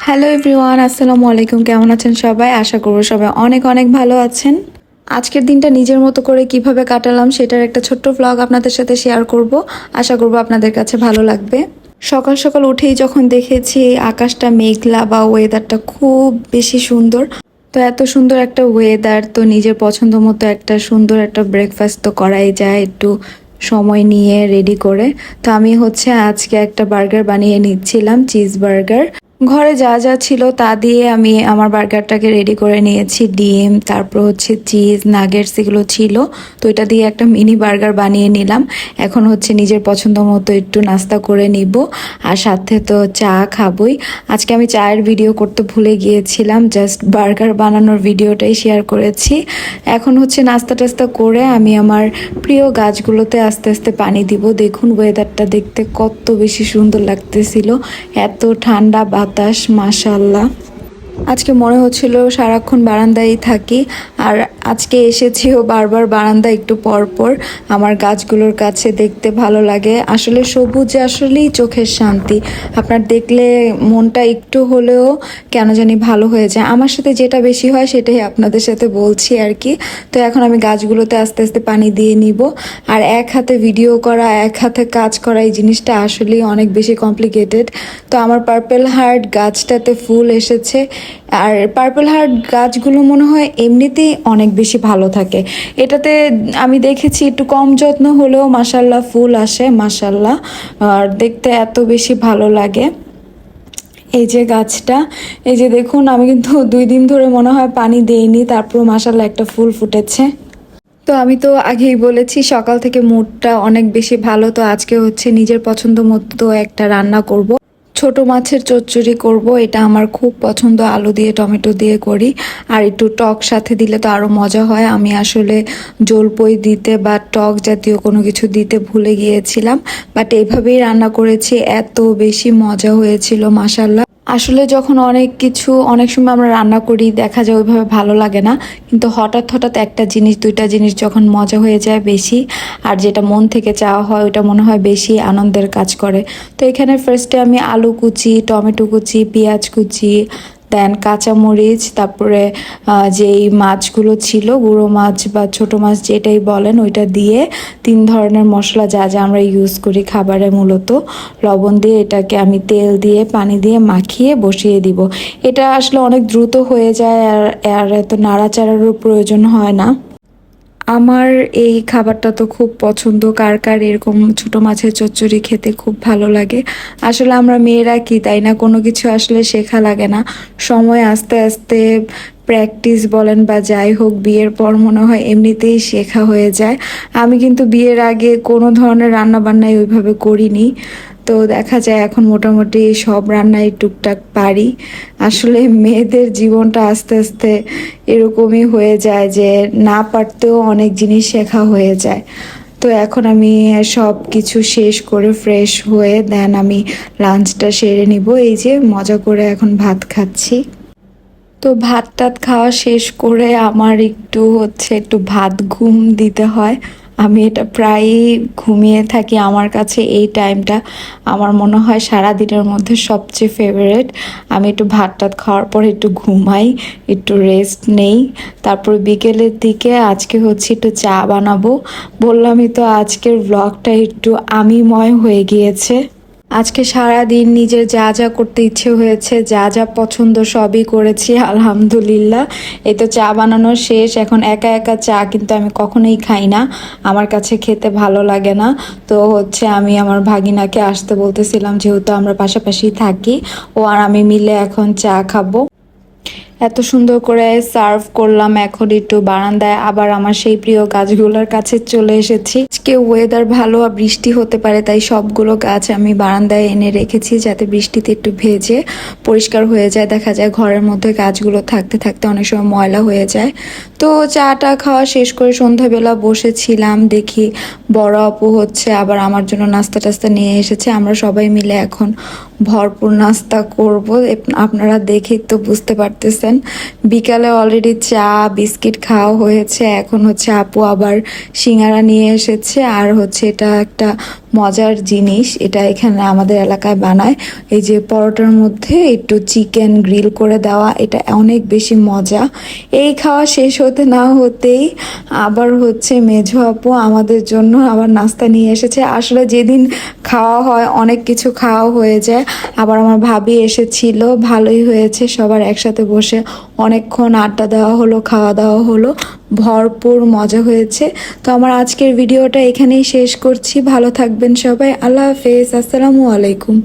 Hello everyone, আসসালামু আলাইকুম। কেমন আছেন সবাই? আশা করব সবাই অনেক অনেক ভালো আছেন। আজকের দিনটা নিজের মতো করে কিভাবে কাটালাম সেটার একটা ছোট্ট ভ্লগ আপনাদের সাথে শেয়ার করব। আশা করব আপনাদের কাছে ভালো লাগবে। সকাল সকাল উঠেই যখন দেখেছি আকাশটা মেঘলা বা ওয়েদারটা খুব বেশি সুন্দর, তো এত সুন্দর একটা ওয়েদার, তো নিজের পছন্দ মতো একটা সুন্দর একটা ব্রেকফাস্ট তো করাই যায় একটু সময় নিয়ে রেডি করে। তো আমি আজকে একটা বার্গার বানিয়ে নিচ্ছিলাম, চিজ বার্গার। ঘরে যা যা ছিল তা দিয়ে আমি আমার বার্গারটাকে রেডি করে নিয়েছি। ডিম, তারপর চিজ নাগেটস, এগুলো ছিল। তো এটা দিয়ে একটা মিনি বার্গার বানিয়ে নিলাম। এখন নিজের পছন্দ মতো একটু নাস্তা করে নিব, আর সাথে তো চা খাবই। আজকে আমি চায়ের ভিডিও করতে ভুলে গিয়েছিলাম, জাস্ট বার্গার বানানোর ভিডিওটাই শেয়ার করেছি। এখন নাস্তা টাস্তা করে আমি আমার প্রিয় গাছগুলোতে আস্তে আস্তে পানি দিব। দেখুন ওয়েদারটা দেখতে কত বেশি সুন্দর লাগতেছিল, এত ঠান্ডা বাতাস, মাশাআল্লাহ। আজকে মনে হচ্ছিল সারাক্ষণ বারান্দায় থাকি, আর আজকে এসেছিও বারবার বারান্দা একটু পর পর। আমার গাছগুলোর কাছে দেখতে ভালো লাগে। আসলে সবুজ আসলেই চোখের শান্তি। আপনার দেখলে মনটা একটু হলেও কেন জানি ভালো হয়ে যায়। আমার সাথে যেটা বেশি হয় সেটাই আপনাদের সাথে বলছি আর কি। তো এখন আমি গাছগুলোতে আস্তে আস্তে পানি দিয়ে নিব। আর এক হাতে ভিডিও করা, এক হাতে কাজ করা, এই জিনিসটা আসলেই অনেক বেশি কমপ্লিকেটেড। তো আমার পার্পল হার্ট গাছটাতে ফুল এসেছে। আর পার্পল হার্ট গাছগুলো মনে হয় এমনিতেই অনেক বেশি ভালো থাকে। এটাতে আমি দেখেছি একটু কম যত্ন হলেও মাশাল্লাহ ফুল আসে, মাশাল্লাহ। আর দেখতে এত বেশি ভালো লাগে। এই যে গাছটা, এই যে দেখুন, আমি কিন্তু 2 দিন ধরে মনে হয় পানি দেইনি, তারপর মাশাল্লাহ একটা ফুল ফুটেছে। তো আমি তো আগেই বলেছি সকাল থেকে মুডটা অনেক বেশি ভালো। তো আজকে নিজের পছন্দ মতো একটা রান্না করব। ছোট মাছের চচ্চড়ি করব, এটা আমার খুব পছন্দ। আলু দিয়ে টমেটো দিয়ে করি, আর একটু টক সাথে দিলে তো আরও মজা হয়। আমি আসলে জলপই দিতে বা টক জাতীয় কোনো কিছু দিতে ভুলে গিয়েছিলাম, বাট এইভাবেই রান্না করেছি, এত বেশি মজা হয়েছিল মাশাল্লাহ। আসলে যখন অনেক সময় আমরা রান্না করি দেখা যায় ওইভাবে ভালো লাগে না, কিন্তু হঠাৎ হঠাৎ একটা জিনিস দুইটা জিনিস যখন মজা হয়ে যায় বেশি, আর যেটা মন থেকে চাওয়া হয় ওইটা মনে হয় বেশি আনন্দের কাজ করে। তো এখানে ফার্স্টে আমি আলু কুচি, টমেটো কুচি, পেঁয়াজ কুচি, দেন কাঁচামরিচ, তারপরে যেই মাছগুলো ছিল গুঁড়ো মাছ বা ছোট মাছ যেটাই বলেন ওইটা দিয়ে 3 ধরনের মশলা যা যা আমরা ইউজ করি খাবারে, মূলত লবণ দিয়ে এটাকে আমি তেল দিয়ে পানি দিয়ে মাখিয়ে বসিয়ে দিব। এটা আসলে অনেক দ্রুত হয়ে যায়, আর এত নাড়াচাড়ারও প্রয়োজন হয় না। আমার এই খাবারটা তো খুব পছন্দ। কার কার এরকম ছোট মাছের চচ্চড়ি খেতে খুব ভালো লাগে? আসলে আমরা মেয়েরা কি তাই না, কোনো কিছু আসলে শেখা লাগে না, সময় আস্তে আস্তে প্র্যাকটিস বলেন বা যাই হোক, বিয়ের পর মনে হয় এমনিতেই শেখা হয়ে যায়। আমি কিন্তু বিয়ের আগে কোনো ধরনের রান্না বান্নাই ওইভাবে করিনি। তো দেখা যায় এখন মোটামুটি সব রান্নাই টুকটাক পারি। আসলে মেয়েদের জীবনটা আস্তে আস্তে এরকমই হয়ে যায় যে না পারতেও অনেক জিনিস শেখা হয়ে যায়। তো এখন আমি সব কিছু শেষ করে ফ্রেশ হয়ে দেন আমি লাঞ্চটা সেরে নিব। এই যে মজা করে এখন ভাত খাচ্ছি। তো ভাত টাত খাওয়া শেষ করে আমার একটু ভাত ঘুম দিতে হয়। আমি এটা প্রায়ই ঘুমিয়ে থাকি। আমার কাছে এই টাইমটা আমার মনে হয় সারা দিনের মধ্যে সবচেয়ে ফেভারিট। আমি একটু ভাত টাত খাওয়ার পর একটু ঘুমাই, একটু রেস্ট নেই। তারপর বিকেলের দিকে আজকে একটু চা বানাবো। বললামই তো আজকের ব্লগটা একটু আমিময় হয়ে গিয়েছে। আজকে সারা দিন নিজের যা যা করতে ইচ্ছে হয়েছে, যা যা পছন্দ সবই করেছি আলহামদুলিল্লাহ। এই তো চা বানানো শেষ। এখন একা একা চা কিন্তু আমি কখনোই খাই না, আমার কাছে খেতে ভালো লাগে না। তো আমি আমার ভাগিনাকে আসতে বলতেছিলাম, যেহেতু আমরা পাশাপাশি থাকি, ও আর আমি মিলে এখন চা খাবো। এত সুন্দর করে সার্ভ করলাম। এখন একটু বারান্দায় আবার আমার সেই প্রিয় গাছগুলোর কাছে চলে এসেছি। আজকে ওয়েদার ভালো, আর বৃষ্টি হতে পারে, তাই সবগুলো গাছ আমি বারান্দায় এনে রেখেছি যাতে বৃষ্টিতে একটু ভেজে পরিষ্কার হয়ে যায়। দেখা যায় ঘরের মধ্যে গাছগুলো থাকতে থাকতে অনেক সময় ময়লা হয়ে যায়। তো চাটা খাওয়া শেষ করে সন্ধ্যাবেলা বসেছিলাম, দেখি বড় আপু আবার আমার জন্য নাস্তা টাস্তা নিয়ে এসেছে। আমরা সবাই মিলে এখন ভরপুর নাস্তা করব। আপনারা দেখেই তো বুঝতে পারতেছেন। বিকালে অলরেডি চা বিস্কিট খাওয়া হয়েছে। এখন আপু আবার সিঙ্গারা নিয়ে এসেছে, আর এটা একটা মজার জিনিস। এটা এখানে আমাদের এলাকায় বানায়। এই যে পরোটার মধ্যে একটু চিকেন গ্রিল করে দেওয়া, এটা অনেক বেশি মজা। এই খাওয়া শেষ হতে না হতেই আবার হচ্ছে মেঝো আপু আমাদের জন্য আবার নাস্তা নিয়ে এসেছে। আসলে যেদিন খাওয়া হয় অনেক কিছু খাওয়া হয়ে যায়। আবার আমার ভাবি এসেছিল, ভালোই হয়েছে, সবার একসাথে বসে অনেকক্ষণ আড্ডা দেওয়া হলো, খাওয়া দাওয়া হলো, ভরপুর মজা হয়েছে। তো আমার আজকের ভিডিওটা এখানেই শেষ করছি। ভালো থাকবেন সবাই, আল্লাহ হাফেজ, আসসালামু আলাইকুম।